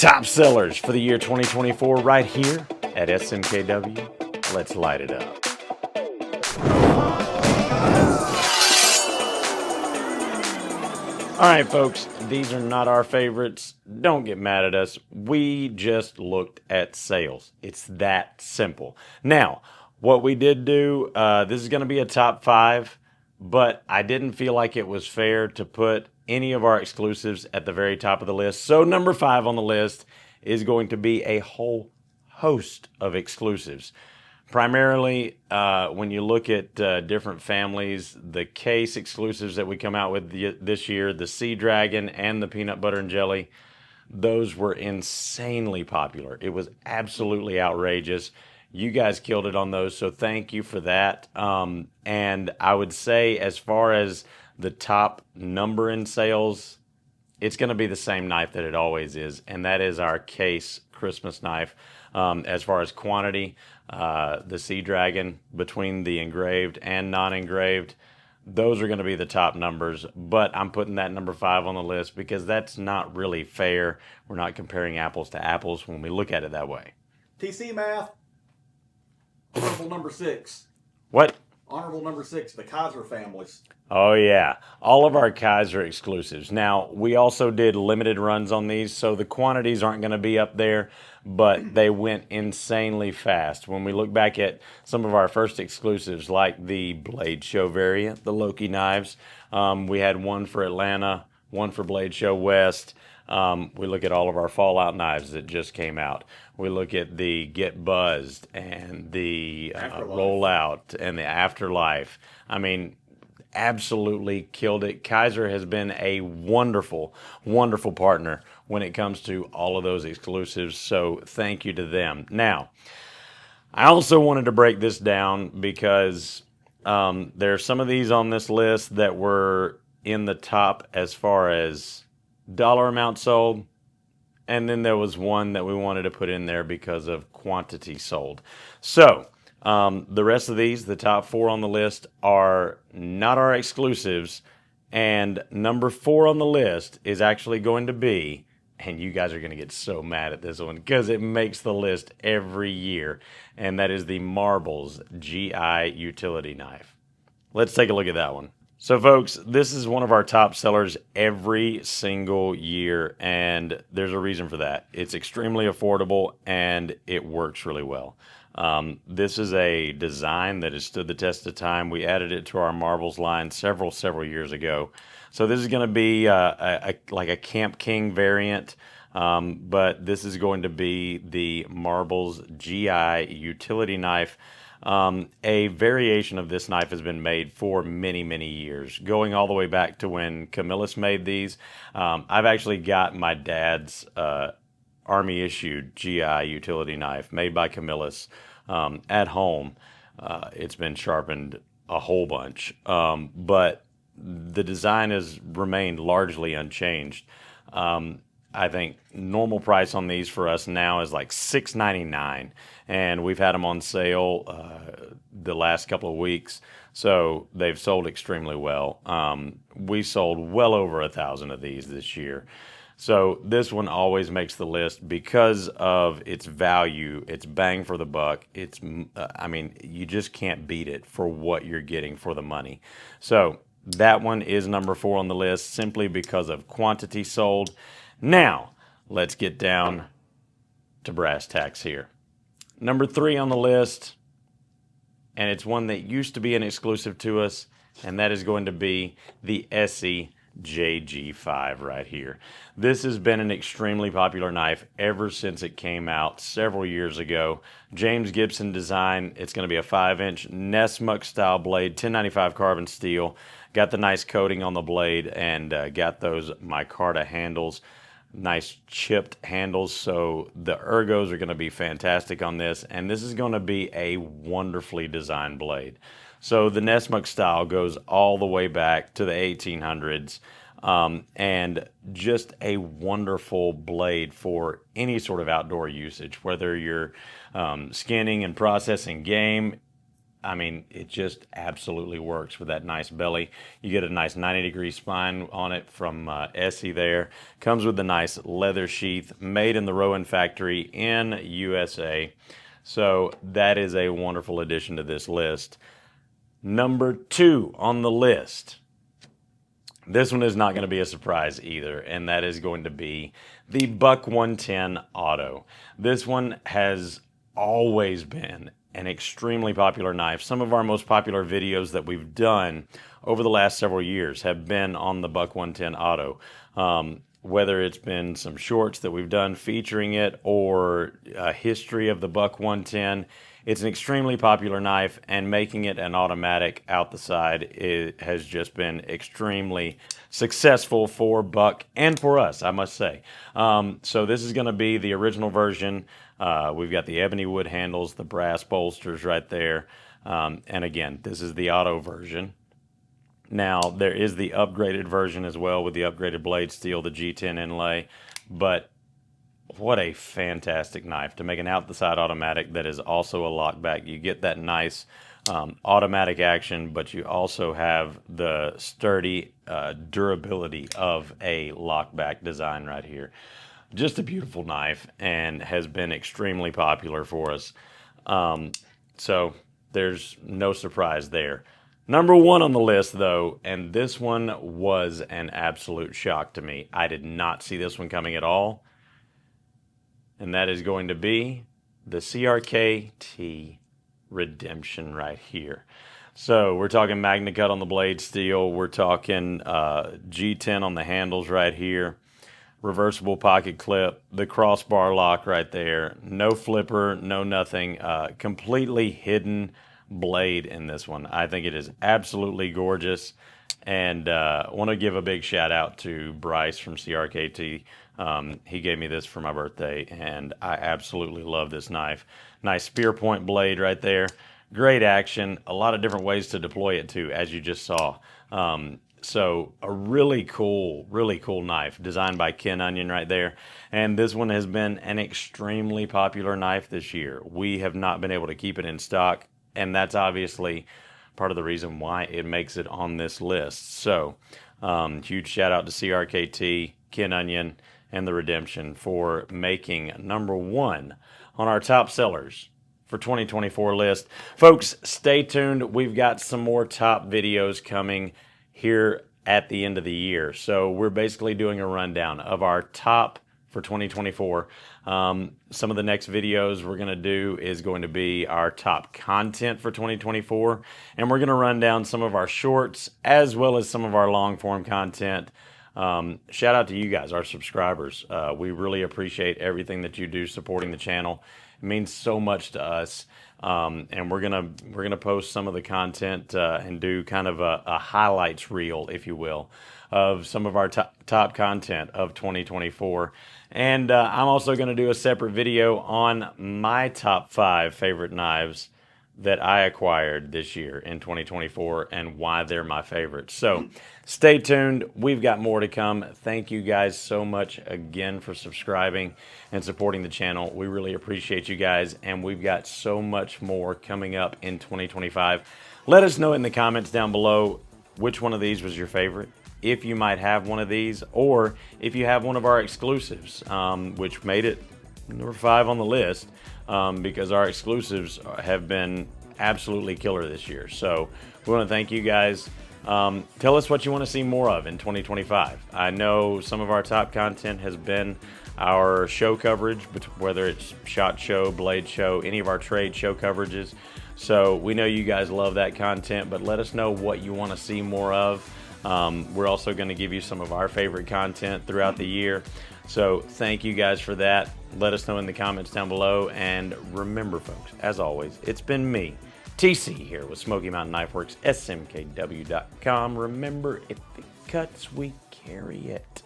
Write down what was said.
top sellers for the year 2024 right here at SMKW. Let's light it up. All right, folks, these are not our favorites. Don't get mad at us. We just looked at sales. It's that simple. Now, what we did do, this is going to be a top 5, but I didn't feel like it was fair to put any of our exclusives at the very top of the list. So number 5 on the list is going to be a whole host of exclusives. Primarily, when you look at different families, the case exclusives that we come out with this year, the Sea Dragon and the Peanut Butter and Jelly, those were insanely popular. It was absolutely outrageous. You guys killed it on those, so thank you for that. And I would say as far as the top number in sales, it's going to be the same knife that it always is, and that is our case Christmas knife. As far as quantity, the Sea Dragon, between the engraved and non-engraved, those are going to be the top numbers, but I'm putting that number 5 on the list because that's not really fair. We're not comparing apples to apples when we look at it that way. TC math. Honorable number 6. What? Honorable number 6, the Kizer families. Oh, yeah. All of our Kizer exclusives. Now, we also did limited runs on these, so the quantities aren't going to be up there, but they went insanely fast. When we look back at some of our first exclusives, like the Blade Show variant, the Loki knives, we had one for Atlanta, one for Blade Show West. We look at all of our Fallout knives that just came out. We look at the Get Buzzed and the Rollout and the Afterlife. I mean, absolutely killed it. Kizer has been a wonderful, wonderful partner when it comes to all of those exclusives, so thank you to them. Now, I also wanted to break this down because there are some of these on this list that were in the top as far as dollar amount sold, and then there was one that we wanted to put in there because of quantity sold. So the rest of these, the top 4 on the list, are not our exclusives, and number 4 on the list is actually going to be, and you guys are going to get so mad at this one because it makes the list every year, and that is the Marbles GI utility knife. Let's take a look at that one. So, folks, this is one of our top sellers every single year, and there's a reason for that. It's extremely affordable, and it works really well. This is a design that has stood the test of time. We added it to our Marbles line several years ago. So this is going to be like a Camp King variant, but this is going to be the Marbles GI utility knife. A variation of this knife has been made for many, many years, going all the way back to when Camillus made these. I've actually got my dad's Army-issued GI utility knife made by Camillus at home. It's been sharpened a whole bunch, but the design has remained largely unchanged. I think normal price on these for us now is like $6.99, and we've had them on sale the last couple of weeks, so they've sold extremely well. We sold well over 1,000 of these this year. So this one always makes the list because of its value, its bang for the buck. It's, I mean, you just can't beat it for what you're getting for the money. So that one is number 4 on the list simply because of quantity sold. Now, let's get down to brass tacks here. Number 3 on the list, and it's one that used to be an exclusive to us, and that is going to be the ESEE JG5 right here. This has been an extremely popular knife ever since it came out several years ago. James Gibson design. It's going to be a 5-inch Nessmuk style blade, 1095 carbon steel. Got the nice coating on the blade and got those micarta handles. Nice chipped handles, so the ergos are going to be fantastic on this, and this is going to be a wonderfully designed blade. So the Nessmuk style goes all the way back to the 1800s, and just a wonderful blade for any sort of outdoor usage, whether you're skinning and processing game. I mean, it just absolutely works with that nice belly. You get a nice 90-degree spine on it from ESEE there. Comes with the nice leather sheath made in the Rowan factory in USA. So that is a wonderful addition to this list. Number 2 on the list. This one is not going to be a surprise either, and that is going to be the Buck 110 Auto. This one has always been an extremely popular knife. Some of our most popular videos that we've done over the last several years have been on the Buck 110 Auto. Whether it's been some shorts that we've done featuring it or a history of the Buck 110, it's an extremely popular knife, and making it an automatic out the side, it has just been extremely successful for Buck and for us, I must say. So this is going to be the original version. We've got the ebony wood handles, the brass bolsters right there. And again, this is the auto version. Now, there is the upgraded version as well with the upgraded blade steel, the G10 inlay. But what a fantastic knife to make an out-the-side automatic that is also a lockback. You get that nice automatic action, but you also have the sturdy durability of a lockback design right here. Just a beautiful knife and has been extremely popular for us. So there's no surprise there. Number 1 on the list, though, and this one was an absolute shock to me. I did not see this one coming at all. And that is going to be the CRKT Redemption right here. So we're talking Magnacut on the blade steel. We're talking G10 on the handles right here. Reversible pocket clip, the crossbar lock right there. No flipper, no nothing. Completely hidden blade in this one. I think it is absolutely gorgeous. And I want to give a big shout out to Bryce from CRKT. He gave me this for my birthday, and I absolutely love this knife. Nice spear point blade right there. Great action. A lot of different ways to deploy it too, as you just saw. So a really cool knife designed by Ken Onion right there. And this one has been an extremely popular knife this year. We have not been able to keep it in stock, and that's obviously part of the reason why it makes it on this list. So huge shout out to CRKT, Ken Onion, and the Redemption for making number 1 on our top sellers for 2024 list. Folks, stay tuned. We've got some more top videos coming here at the end of the year. So we're basically doing a rundown of our top for 2024. Some of the next videos we're going to do is going to be our top content for 2024. And we're going to run down some of our shorts as well as some of our long form content. Shout out to you guys, our subscribers. We really appreciate everything that you do supporting the channel. It means so much to us. And we're gonna post some of the content and do kind of a highlights reel, if you will, of some of our top content of 2024. And I'm also going to do a separate video on my top 5 favorite knives that I acquired this year in 2024 and why they're my favorites. So stay tuned. We've got more to come. Thank you guys so much again for subscribing and supporting the channel. We really appreciate you guys, and we've got so much more coming up in 2025. Let us know in the comments down below which one of these was your favorite, if you might have one of these, or if you have one of our exclusives, which made it number 5 on the list. Because our exclusives have been absolutely killer this year. So we want to thank you guys. Tell us what you want to see more of in 2025. I know some of our top content has been our show coverage, whether it's SHOT Show, Blade Show, any of our trade show coverages. So we know you guys love that content, but let us know what you want to see more of. We're also going to give you some of our favorite content throughout the year. So thank you guys for that. Let us know in the comments down below. And remember, folks, as always, it's been me, TC, here with Smoky Mountain Knife Works, SMKW.com. Remember, if it cuts, we carry it.